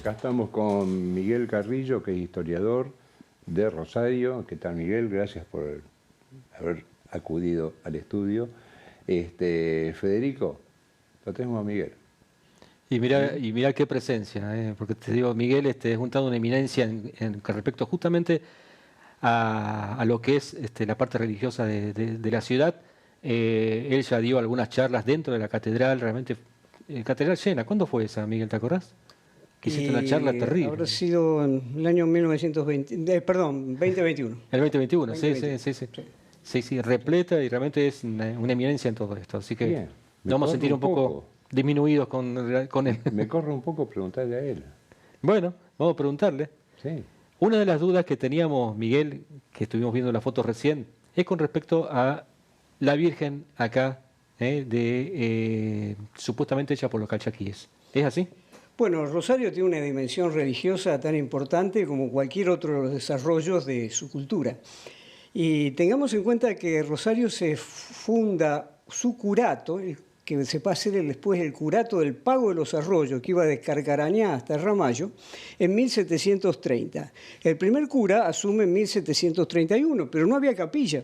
Acá estamos con Miguel Carrillo, que es historiador de Rosario. ¿Qué tal, Miguel? Gracias por haber acudido al estudio. Federico, lo tenemos a Miguel. Y mira qué presencia, porque te digo, Miguel es un tanto una eminencia con respecto justamente a lo que es la parte religiosa de la ciudad. Él ya dio algunas charlas dentro de la catedral, realmente, catedral llena. ¿Cuándo fue esa, Miguel? ¿Te acordás? Que hiciste una charla terrible. Habrá sido en el año 1920, perdón, 2021. El 2021, 2021. Sí, repleta y realmente es una eminencia en todo esto. Así que Bien, nos vamos a sentir un poco disminuidos con él. Me corre un poco preguntarle a él. Bueno, vamos a preguntarle. Sí. Una de las dudas que teníamos, Miguel, que estuvimos viendo la foto recién, es con respecto a la Virgen acá, supuestamente hecha por los calchaquíes. ¿Es así? Bueno, Rosario tiene una dimensión religiosa tan importante como cualquier otro de los desarrollos de su cultura. Y tengamos en cuenta que Rosario se funda su curato, que se va a hacer después el curato del Pago de los Arroyos, que iba de Carcarañá hasta Ramallo, en 1730. El primer cura asume en 1731, pero no había capilla.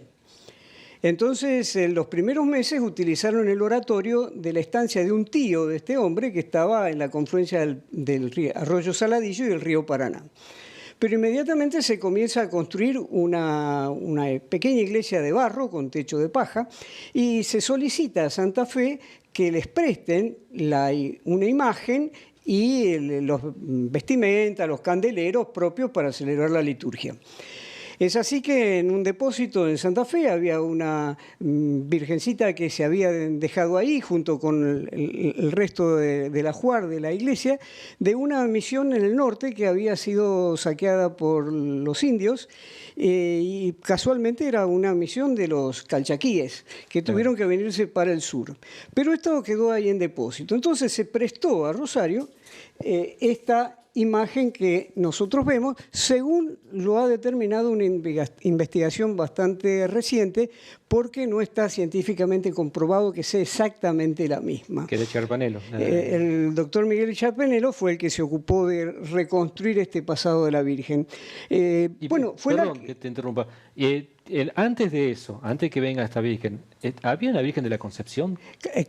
Entonces, en los primeros meses utilizaron el oratorio de la estancia de un tío de este hombre que estaba en la confluencia del arroyo Saladillo y el río Paraná. Pero inmediatamente se comienza a construir una pequeña iglesia de barro con techo de paja y se solicita a Santa Fe que les presten una imagen y los vestimentas, los candeleros propios para celebrar la liturgia. Es así que en un depósito en Santa Fe había una virgencita que se había dejado ahí junto con el resto del ajuar de la iglesia de una misión en el norte que había sido saqueada por los indios y casualmente era una misión de los calchaquíes que tuvieron que venirse para el sur. Pero esto quedó ahí en depósito. Entonces se prestó a Rosario esta imagen que nosotros vemos, según lo ha determinado una investigación bastante reciente, porque no está científicamente comprobado que sea exactamente la misma. Que de Charpanelo. El doctor Miguel Charpanelo fue el que se ocupó de reconstruir este pasado de la Virgen. Perdón que te interrumpa. Antes de eso, antes que venga esta Virgen, ¿había una Virgen de la Concepción?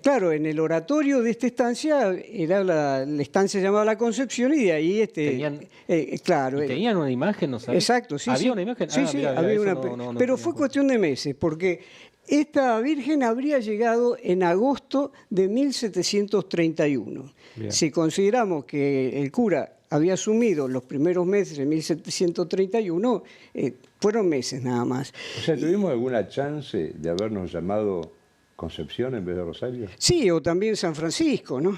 Claro, en el oratorio de esta estancia era la estancia llamada La Concepción y de ahí claro. ¿Tenían una imagen? ¿No sabes? Exacto, sí. ¿Había una imagen? Sí, había una. Pero fue cuestión de meses, porque esta Virgen habría llegado en agosto de 1731. Bien. Si consideramos que el cura había asumido los primeros meses de 1731, fueron meses nada más. O sea, ¿tuvimos alguna chance de habernos llamado Concepción en vez de Rosario? Sí, o también San Francisco, ¿no?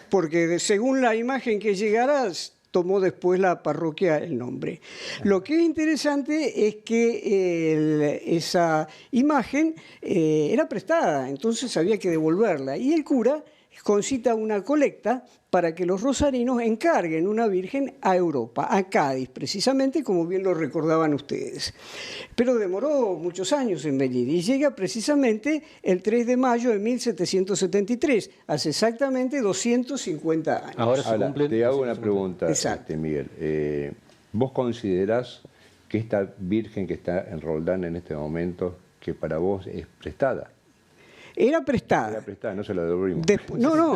Porque según la imagen que llegara, tomó después la parroquia el nombre. Lo que es interesante es que esa imagen era prestada, entonces había que devolverla. Y el cura concita una colecta para que los rosarinos encarguen una virgen a Europa, a Cádiz, precisamente, como bien lo recordaban ustedes. Pero demoró muchos años en venir y llega precisamente el 3 de mayo de 1773, hace exactamente 250 años. Ahora te hago una pregunta, Miguel. ¿Vos considerás que esta virgen que está en Roldán en este momento, que para vos es prestada? Era prestada. Era prestada, no se la devolvimos.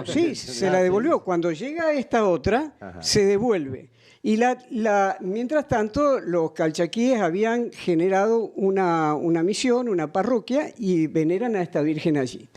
Sí, se la devolvió. Cuando llega esta otra, se devuelve. Y mientras tanto, los calchaquíes habían generado una misión, una parroquia, y veneran a esta Virgen allí.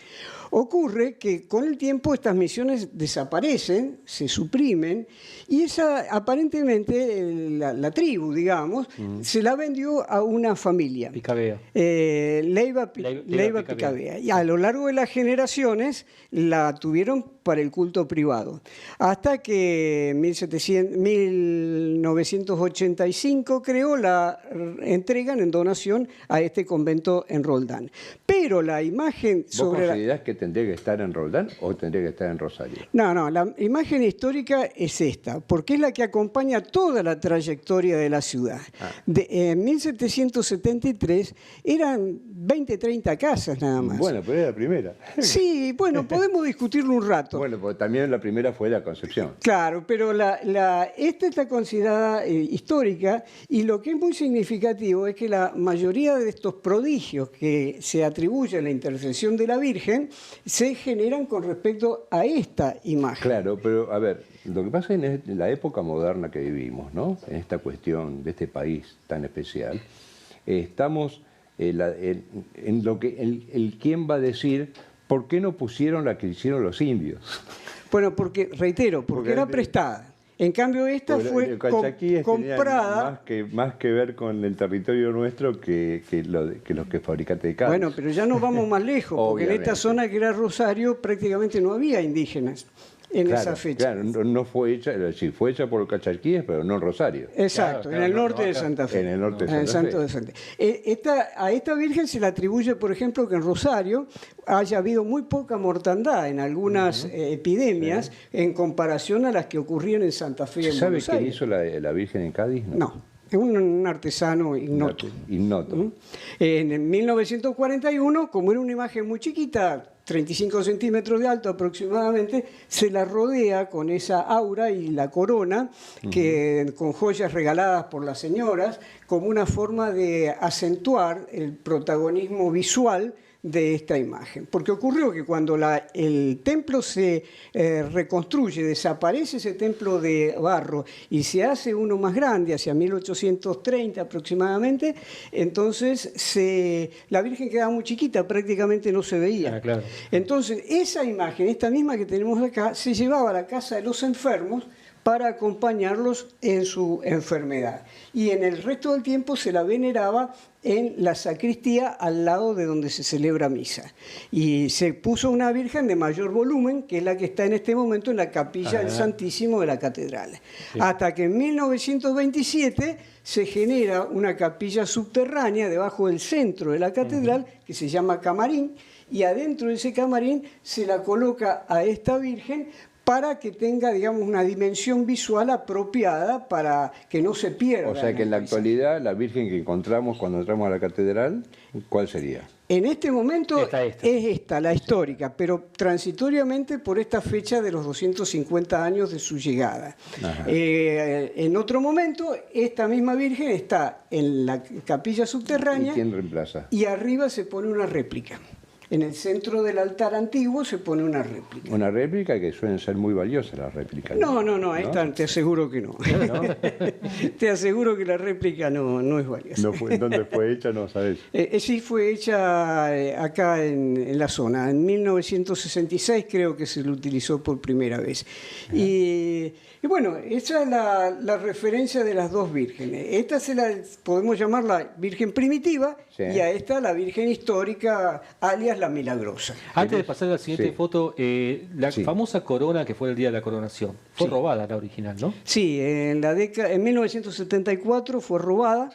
Ocurre que con el tiempo estas misiones desaparecen, se suprimen, y aparentemente la tribu, digamos, se la vendió a una familia. Picabea. Leiva Picabea. Y a lo largo de las generaciones la tuvieron para el culto privado. Hasta que en 1985, creo, la entregan en donación a este convento en Roldán. Pero la imagen ¿Vos considerás que tendría que estar en Roldán o tendría que estar en Rosario? No, la imagen histórica es esta, porque es la que acompaña toda la trayectoria de la ciudad. En 1773 eran 20, 30 casas nada más. Bueno, pero era la primera. Sí, bueno, podemos discutirlo un rato. Bueno, porque también la primera fue la Concepción. Claro, pero esta está considerada histórica, y lo que es muy significativo es que la mayoría de estos prodigios que se atribuyen a la intercesión de la Virgen se generan con respecto a esta imagen. Claro, pero a ver, lo que pasa en la época moderna que vivimos, ¿no? En esta cuestión de este país tan especial, estamos en lo que el quién va a decir por qué no pusieron la que hicieron los indios. Bueno, porque, reitero, porque era prestada. En cambio, esta fue comprada. Más que ver con el territorio nuestro que los que fabricantes de carros. Bueno, pero ya no vamos más lejos, porque en esta zona que era Rosario prácticamente no había indígenas en esa fecha. Claro, no fue hecha, sí, fue hecha por Cachalquíes, pero no en Rosario. Exacto, Claro, en el norte de Santa Fe. En el norte de Santa Fe. A esta Virgen se le atribuye, por ejemplo, que en Rosario haya habido muy poca mortandad en algunas epidemias en comparación a las que ocurrían en Santa Fe y en Buenos Aires. ¿Sabe quién hizo la Virgen en Cádiz? No. Es un artesano ignoto. En 1941, como era una imagen muy chiquita, 35 centímetros de alto aproximadamente, se la rodea con esa aura y la corona, con joyas regaladas por las señoras, como una forma de acentuar el protagonismo visual de esta imagen. Porque ocurrió que cuando el templo se reconstruye, desaparece ese templo de barro y se hace uno más grande, hacia 1830 aproximadamente, entonces la Virgen quedaba muy chiquita, prácticamente no se veía. Claro. Entonces esa imagen, esta misma que tenemos acá, se llevaba a la casa de los enfermos para acompañarlos en su enfermedad. Y en el resto del tiempo se la veneraba en la sacristía al lado de donde se celebra misa. Y se puso una Virgen de mayor volumen, que es la que está en este momento en la capilla del Santísimo de la Catedral. Sí. Hasta que en 1927 se genera una capilla subterránea debajo del centro de la catedral, que se llama camarín, y adentro de ese camarín se la coloca a esta Virgen para que tenga, digamos, una dimensión visual apropiada para que no se pierda. O sea que en la actualidad, la Virgen que encontramos cuando entramos a la catedral, ¿cuál sería? En este momento es esta, la histórica, pero transitoriamente por esta fecha de los 250 años de su llegada. En otro momento, esta misma Virgen está en la capilla subterránea. ¿Y quién reemplaza? Y arriba se pone una réplica. En el centro del altar antiguo se pone una réplica. Una réplica que suelen ser muy valiosas las réplicas. No, esta te aseguro que no. Te aseguro que la réplica no es valiosa. ¿Dónde fue hecha? No sabes. Sí, fue hecha acá en la zona. En 1966 creo que se lo utilizó por primera vez. Y bueno, esa es la referencia de las dos vírgenes. Esta podemos llamar la Virgen primitiva, sí, y a esta la Virgen histórica, alias la milagrosa. Antes de pasar a la siguiente foto, la famosa corona que fue el día de la coronación, fue robada la original, ¿no? Sí, en 1974 fue robada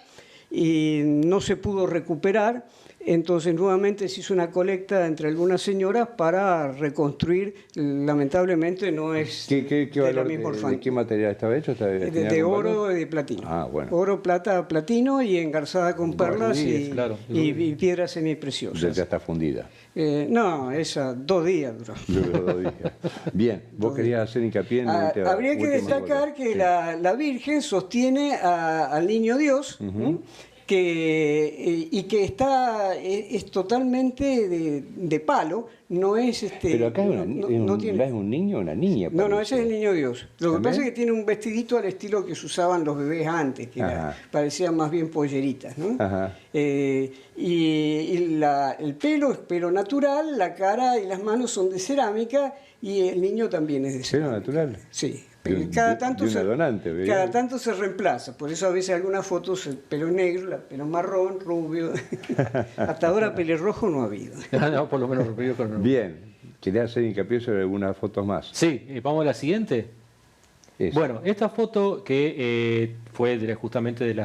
y no se pudo recuperar. Entonces nuevamente se hizo una colecta entre algunas señoras para reconstruir. Lamentablemente no es de la misma orfandad. ¿De qué material estaba hecho? De oro y de platino. Ah, bueno. Oro, plata, platino y engarzada con perlas y piedras semipreciosas. Ya está fundida. No, esa 2 días duró. 2 días. Bien, vos querías hacer hincapié en el tema. Habría que destacar que la Virgen sostiene al Niño Dios, y que es totalmente de palo, no es Pero acá es un niño o una niña. No, ese es el Niño Dios. Lo que pasa es que tiene un vestidito al estilo que se usaban los bebés antes, que parecían más bien polleritas, ¿no? El pelo es pelo natural, la cara y las manos son de cerámica y el niño también es de cerámica. ¿Pelo natural? Sí. Cada tanto se reemplaza, por eso a veces algunas fotos el pelo negro, el pelo marrón, rubio. Hasta ahora pelirrojo no ha habido. No, por lo menos rubio con no. Bien, quería hacer hincapié sobre algunas fotos más. Sí, vamos a la siguiente. Eso. Bueno, esta foto que fue justamente de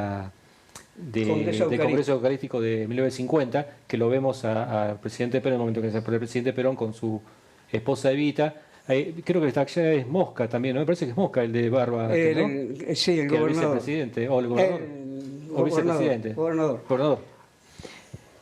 Congreso Congreso Eucarístico de 1950, que lo vemos al presidente Perón, en el momento que se pone el presidente Perón con su esposa Evita. Creo que esta ya es Mosca también, ¿no? Me parece que es Mosca el de barba. Sí, el que gobernador. El vicepresidente, o el gobernador. O vicepresidente. Gobernador.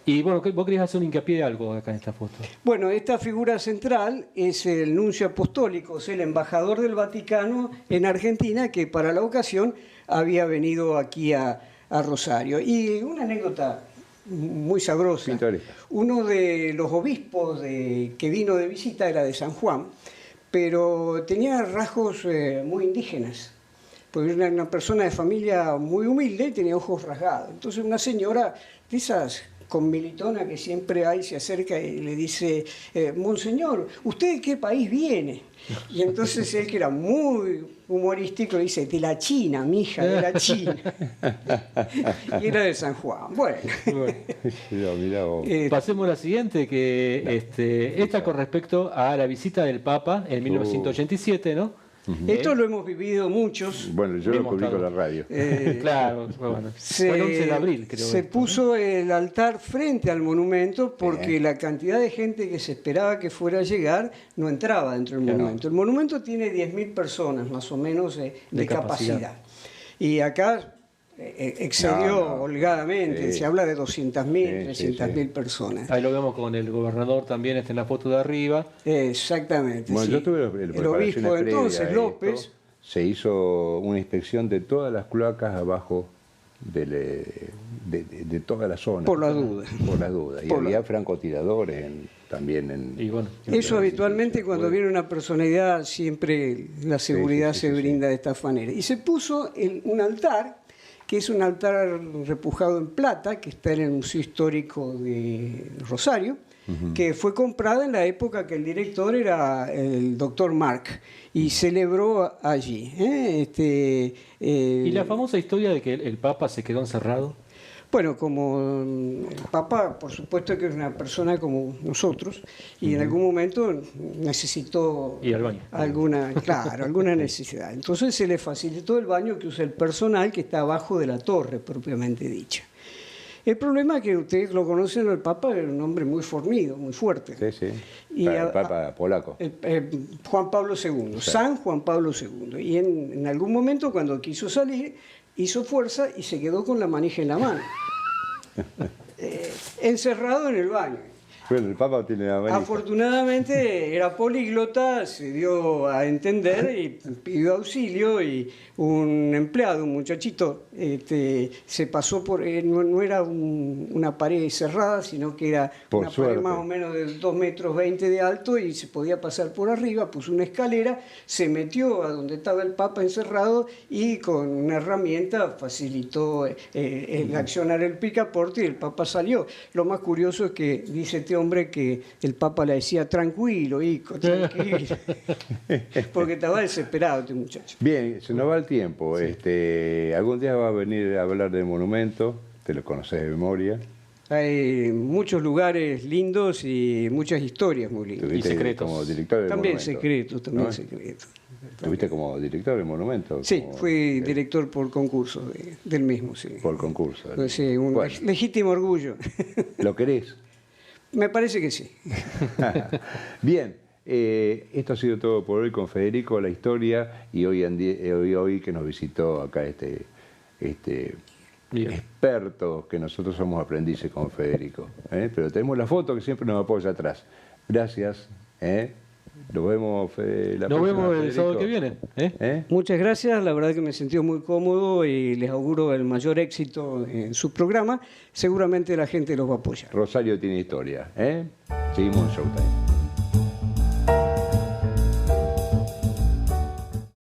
Y bueno, vos querías hacer un hincapié de algo acá en esta foto. Bueno, esta figura central es el nuncio apostólico, es el embajador del Vaticano en Argentina, que para la ocasión había venido aquí a Rosario. Y una anécdota muy sabrosa. Pintoresca. Uno de los obispos que vino de visita era de San Juan, pero tenía rasgos muy indígenas, porque era una persona de familia muy humilde y tenía ojos rasgados. Entonces una señora de esas con militona que siempre hay, se acerca y le dice, Monseñor, ¿usted de qué país viene? Y entonces él, que era muy humorístico, le dice, de la China, mija, de la China. Y era de San Juan. Bueno. Mirá vos. Pasemos a la siguiente, que esta con respecto a la visita del Papa en 1987, ¿no? Esto lo hemos vivido muchos. Bueno, yo lo publico en la radio. Claro, bueno. Fue el 11 de abril, creo. Se puso el altar frente al monumento porque la cantidad de gente que se esperaba que fuera a llegar no entraba dentro del monumento. El monumento tiene 10.000 personas más o menos de capacidad. Y acá excedió holgadamente, se habla de 200.000, 300.000 personas. Ahí lo vemos con el gobernador también, en la foto de arriba. Exactamente. Bueno, yo tuve el obispo entonces, López. Se hizo una inspección de todas las cloacas abajo de toda la zona. Por la duda. Por la duda. Y había francotiradores también en... Y bueno, eso habitualmente cuando viene una personalidad siempre la seguridad se brinda de esta manera. Y se puso un altar, que es un altar repujado en plata, que está en el Museo Histórico de Rosario, que fue comprada en la época que el director era el doctor Marc, y celebró allí. ¿Y la famosa historia de que el Papa se quedó encerrado? Bueno, como el Papa, por supuesto que es una persona como nosotros, y en algún momento necesitó alguna necesidad. Entonces se le facilitó el baño que usa el personal que está abajo de la torre, propiamente dicha. El problema es que ustedes lo conocen, el Papa era un hombre muy fornido, muy fuerte. Sí, sí. Y el Papa polaco. Juan Pablo II, sí. San Juan Pablo II. Y en algún momento, cuando quiso salir, hizo fuerza y se quedó con la manija en la mano. Encerrado en el baño. Bueno, el Papa tiene la manija. Afortunadamente era políglota, se dio a entender y pidió auxilio, y un empleado, un muchachito, se pasó por... no era una pared cerrada, sino que era una pared más o menos de 2,20 metros de alto, y se podía pasar por arriba, puso una escalera, se metió a donde estaba el Papa encerrado y con una herramienta facilitó el accionar el picaporte y el Papa salió. Lo más curioso es que dice este hombre que el Papa le decía, tranquilo, hijo, tranquilo, porque estaba desesperado este muchacho. Bien, se nos va el tiempo. Algún día va a venir a hablar del monumento, te lo conoces de memoria. Hay muchos lugares lindos y muchas historias muy lindas. Y secretos. Como director del también monumento. Secretos, también ¿No? secretos. ¿Estuviste como director del monumento? Sí, fui director por concurso del mismo, sí. Por concurso. Pues sí, un legítimo orgullo. ¿Lo querés? Me parece que sí. Bien, esto ha sido todo por hoy con Federico, la historia, y hoy que nos visitó acá este experto, que nosotros somos aprendices con Federico. Pero tenemos la foto que siempre nos apoya atrás. Gracias. Nos vemos Nos vemos el sábado que viene. Muchas gracias, la verdad que me sentí muy cómodo y les auguro el mayor éxito en su programa. Seguramente la gente los va a apoyar. Rosario tiene historia. Seguimos en Showtime.